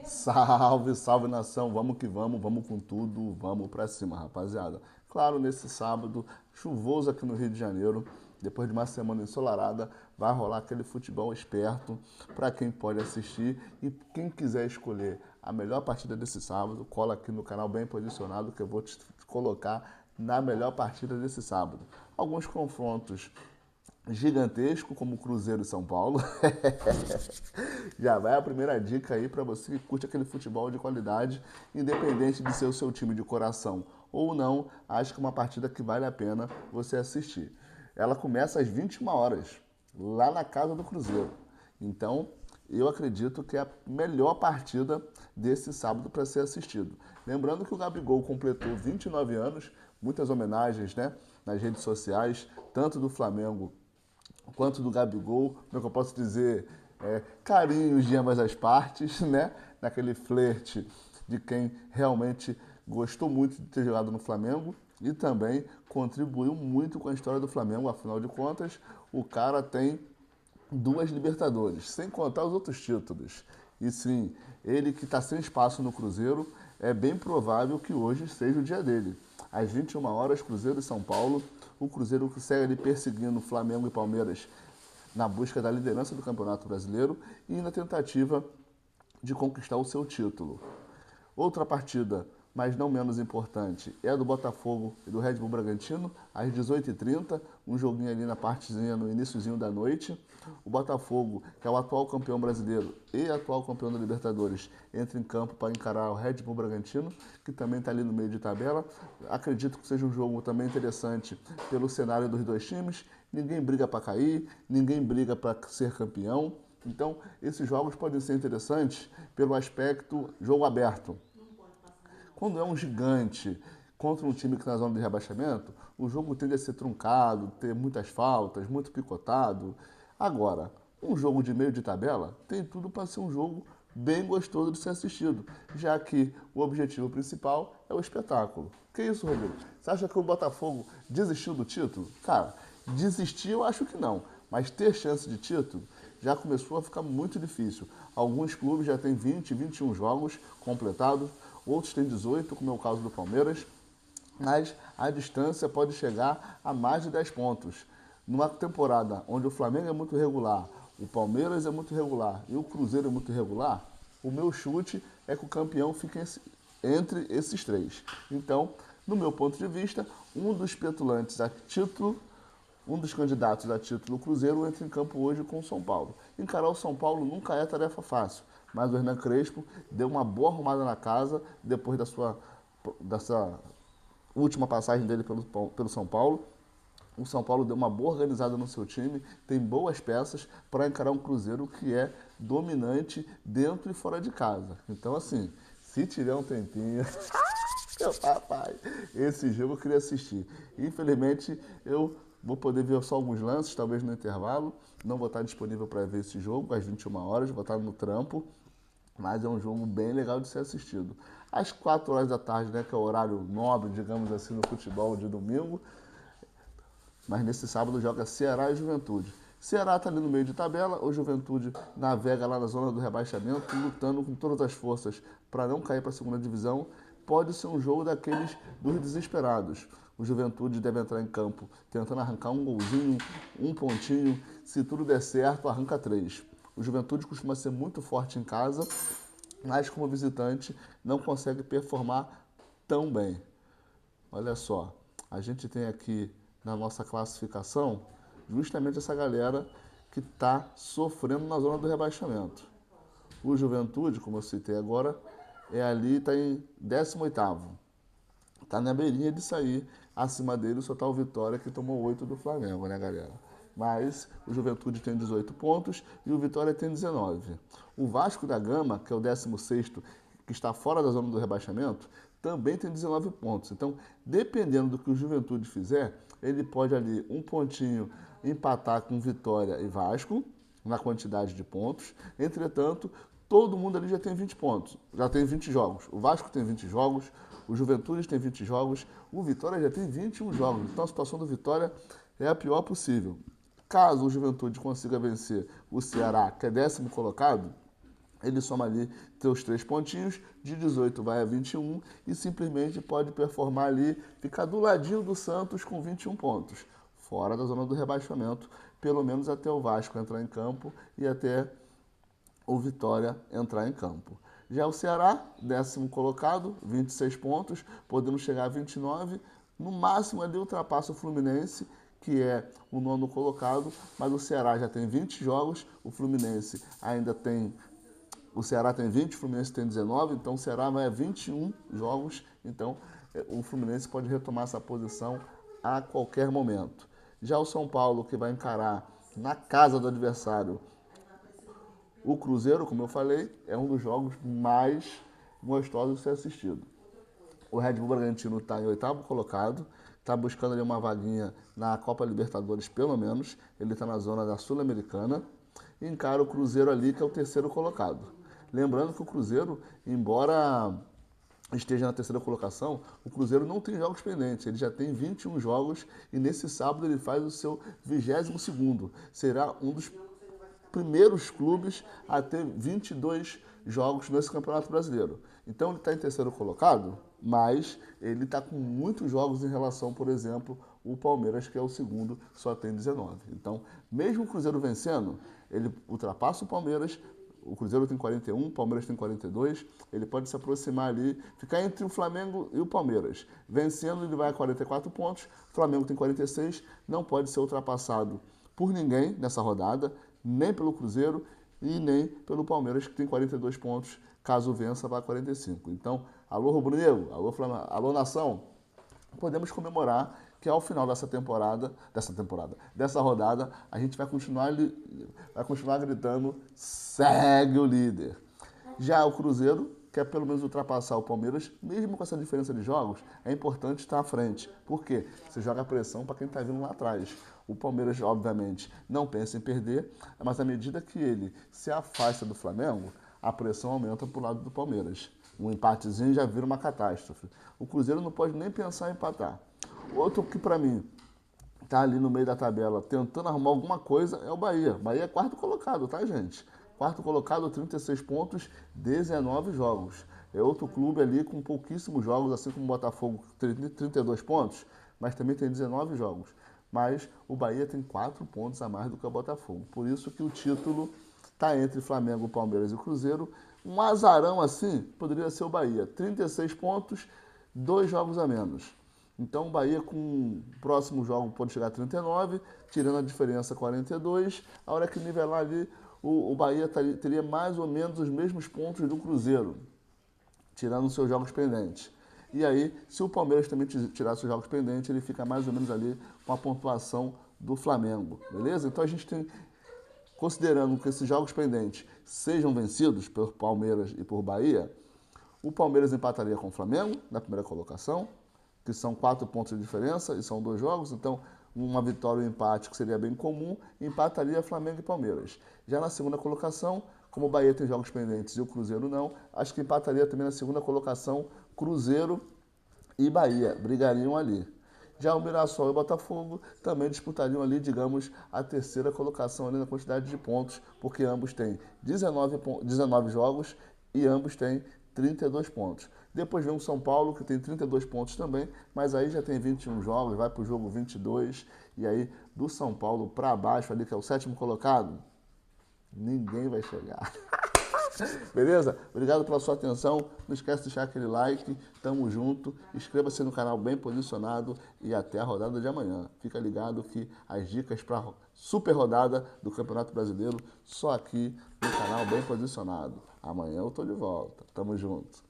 Salve, salve nação, vamos que vamos com tudo, vamos pra cima, rapaziada. Claro, nesse sábado, chuvoso aqui no Rio de Janeiro, depois de uma semana ensolarada, vai rolar aquele futebol esperto para quem pode assistir e quem quiser escolher a melhor partida desse sábado, cola aqui no canal bem posicionado que eu vou te colocar na melhor partida desse sábado. Alguns confrontos gigantesco como Cruzeiro e São Paulo. Já vai a primeira dica aí para você que curte aquele futebol de qualidade, independente de ser o seu time de coração ou não, acho que é uma partida que vale a pena você assistir. Ela começa às 21 horas, lá na casa do Cruzeiro. Então, eu acredito que é a melhor partida desse sábado para ser assistido. Lembrando que o Gabigol completou 29 anos, muitas homenagens, né, nas redes sociais, tanto do Flamengo quanto do Gabigol, como é que eu posso dizer, carinhos de ambas as partes, né? Naquele flerte de quem realmente gostou muito de ter jogado no Flamengo e também contribuiu muito com a história do Flamengo, afinal de contas, o cara tem duas Libertadores, sem contar os outros títulos. E sim, ele que está sem espaço no Cruzeiro, é bem provável que hoje seja o dia dele. Às 21 horas, Cruzeiro e São Paulo. O Cruzeiro que segue ali perseguindo Flamengo e Palmeiras na busca da liderança do Campeonato Brasileiro e na tentativa de conquistar o seu título. Outra partida, mas não menos importante, é a do Botafogo e do Red Bull Bragantino, às 18h30, um joguinho ali na partezinha, no iniciozinho da noite. O Botafogo, que é o atual campeão brasileiro e atual campeão da Libertadores, entra em campo para encarar o Red Bull Bragantino, que também está ali no meio de tabela. Acredito que seja um jogo também interessante pelo cenário dos dois times. Ninguém briga para cair, ninguém briga para ser campeão. Então, esses jogos podem ser interessantes pelo aspecto jogo aberto. Quando é um gigante contra um time que está na zona de rebaixamento, o jogo tende a ser truncado, ter muitas faltas, muito picotado. Agora, um jogo de meio de tabela tem tudo para ser um jogo bem gostoso de ser assistido, já que o objetivo principal é o espetáculo. Que isso, Rodrigo? Você acha que o Botafogo desistiu do título? Cara, desistir eu acho que não, mas ter chance de título já começou a ficar muito difícil. Alguns clubes já têm 20, 21 jogos completados, outros têm 18, como é o caso do Palmeiras, mas a distância pode chegar a mais de 10 pontos. Numa temporada onde o Flamengo é muito regular, o Palmeiras é muito regular e o Cruzeiro é muito regular, o meu chute é que o campeão fique entre esses três. Então, no meu ponto de vista, um dos petulantes a título, um dos candidatos a título Cruzeiro entra em campo hoje com o São Paulo. Encarar o São Paulo nunca é tarefa fácil, mas o Hernan Crespo deu uma boa arrumada na casa depois dessa última passagem dele pelo São Paulo. O São Paulo deu uma boa organizada no seu time, tem boas peças para encarar um Cruzeiro que é dominante dentro e fora de casa. Então, assim, se tiver um tempinho, meu papai, esse jogo eu queria assistir. Infelizmente, eu vou poder ver só alguns lances, talvez no intervalo. Não vou estar disponível para ver esse jogo às 21 horas, vou estar no trampo. Mas é um jogo bem legal de ser assistido. Às 4 horas da tarde, né, que é o horário nobre, digamos assim, no futebol de domingo. Mas nesse sábado joga Ceará e Juventude. Ceará está ali no meio de tabela, o Juventude navega lá na zona do rebaixamento, lutando com todas as forças para não cair para a segunda divisão. Pode ser um jogo daqueles dos desesperados. O Juventude deve entrar em campo tentando arrancar um golzinho, um pontinho. Se tudo der certo, arranca 3. O Juventude costuma ser muito forte em casa, mas como visitante não consegue performar tão bem. Olha só, a gente tem aqui na nossa classificação justamente essa galera que está sofrendo na zona do rebaixamento. O Juventude, como eu citei agora, está em 18º. Está na beirinha de sair. Acima dele só está o Vitória, que tomou 8 do Flamengo, né, galera? Mas o Juventude tem 18 pontos e o Vitória tem 19. O Vasco da Gama, que é o 16º, que está fora da zona do rebaixamento, também tem 19 pontos. Então, dependendo do que o Juventude fizer, ele pode ali um pontinho empatar com Vitória e Vasco, na quantidade de pontos. Entretanto, todo mundo ali já tem 20 pontos, já tem 20 jogos. O Vasco tem 20 jogos, o Juventude tem 20 jogos, o Vitória já tem 21 jogos. Então, a situação do Vitória é a pior possível. Caso o Juventude consiga vencer o Ceará, que é 10º colocado, ele soma ali seus 3 pontinhos, de 18 vai a 21 e simplesmente pode performar ali, ficar do ladinho do Santos com 21 pontos, fora da zona do rebaixamento, pelo menos até o Vasco entrar em campo e até o Vitória entrar em campo. Já o Ceará, 10º colocado, 26 pontos, podendo chegar a 29, no máximo ali ultrapassa o Fluminense, que é o 9º colocado, mas o Ceará já tem 20 jogos, o Fluminense ainda tem... O Ceará tem 20, o Fluminense tem 19, então o Ceará vai a 21 jogos, então o Fluminense pode retomar essa posição a qualquer momento. Já o São Paulo, que vai encarar na casa do adversário o Cruzeiro, como eu falei, é um dos jogos mais gostosos de ser assistido. O Red Bull Bragantino está em 8º colocado, está buscando ali uma vaguinha na Copa Libertadores, pelo menos. Ele está na zona da Sul-Americana e encara o Cruzeiro ali, que é o 3º colocado. Lembrando que o Cruzeiro, embora esteja na 3ª colocação, o Cruzeiro não tem jogos pendentes, ele já tem 21 jogos e nesse sábado ele faz o seu 22º. Será um dos primeiros clubes a ter 22 jogos nesse Campeonato Brasileiro. Então ele está em 3º colocado, mas ele está com muitos jogos em relação, por exemplo, o Palmeiras, que é o 2º, só tem 19. Então, mesmo o Cruzeiro vencendo, ele ultrapassa o Palmeiras. O Cruzeiro tem 41, o Palmeiras tem 42. Ele pode se aproximar ali, ficar entre o Flamengo e o Palmeiras. Vencendo, ele vai a 44 pontos. O Flamengo tem 46, não pode ser ultrapassado por ninguém nessa rodada, nem pelo Cruzeiro e nem pelo Palmeiras, que tem 42 pontos. Caso vença, vai a 45. Então, alô rubro-negro, alô Flamengo, alô nação, podemos comemorar que ao final dessa rodada, a gente vai continuar gritando, segue o líder. Já o Cruzeiro quer pelo menos ultrapassar o Palmeiras, mesmo com essa diferença de jogos, é importante estar à frente. Por quê? Você joga pressão para quem está vindo lá atrás. O Palmeiras, obviamente, não pensa em perder, mas à medida que ele se afasta do Flamengo, a pressão aumenta para o lado do Palmeiras. Um empatezinho já vira uma catástrofe. O Cruzeiro não pode nem pensar em empatar. Outro que, para mim, está ali no meio da tabela tentando arrumar alguma coisa é o Bahia. Bahia é 4º colocado, tá, gente? 4º colocado, 36 pontos, 19 jogos. É outro clube ali com pouquíssimos jogos, assim como o Botafogo, 32 pontos, mas também tem 19 jogos. Mas o Bahia tem 4 pontos a mais do que o Botafogo. Por isso que o título está entre Flamengo, Palmeiras e Cruzeiro. Um azarão assim poderia ser o Bahia. 36 pontos, 2 jogos a menos. Então o Bahia com o próximo jogo pode chegar a 39, tirando a diferença 42. A hora que nivelar ali, o Bahia teria mais ou menos os mesmos pontos do Cruzeiro, tirando os seus jogos pendentes. E aí, se o Palmeiras também tirar seus jogos pendentes, ele fica mais ou menos ali com a pontuação do Flamengo, beleza? Então a gente tem, considerando que esses jogos pendentes sejam vencidos por Palmeiras e por Bahia, o Palmeiras empataria com o Flamengo na primeira colocação, que são 4 pontos de diferença e são 2 jogos, então uma vitória e um empate, que seria bem comum, empataria Flamengo e Palmeiras. Já na segunda colocação, como o Bahia tem jogos pendentes e o Cruzeiro não, acho que empataria também na segunda colocação Cruzeiro e Bahia, brigariam ali. Já o Mirassol e o Botafogo também disputariam ali, digamos, a 3ª colocação ali na quantidade de pontos, porque ambos têm 19 jogos e ambos têm 32 pontos. Depois vem o São Paulo, que tem 32 pontos também, mas aí já tem 21 jogos, vai para o jogo 22, e aí do São Paulo para baixo, ali que é o 7º colocado, ninguém vai chegar. Beleza? Obrigado pela sua atenção. Não esquece de deixar aquele like. Tamo junto. Inscreva-se no canal Bem Posicionado e até a rodada de amanhã. Fica ligado que as dicas para super rodada do Campeonato Brasileiro só aqui no canal Bem Posicionado. Amanhã eu tô de volta. Tamo junto.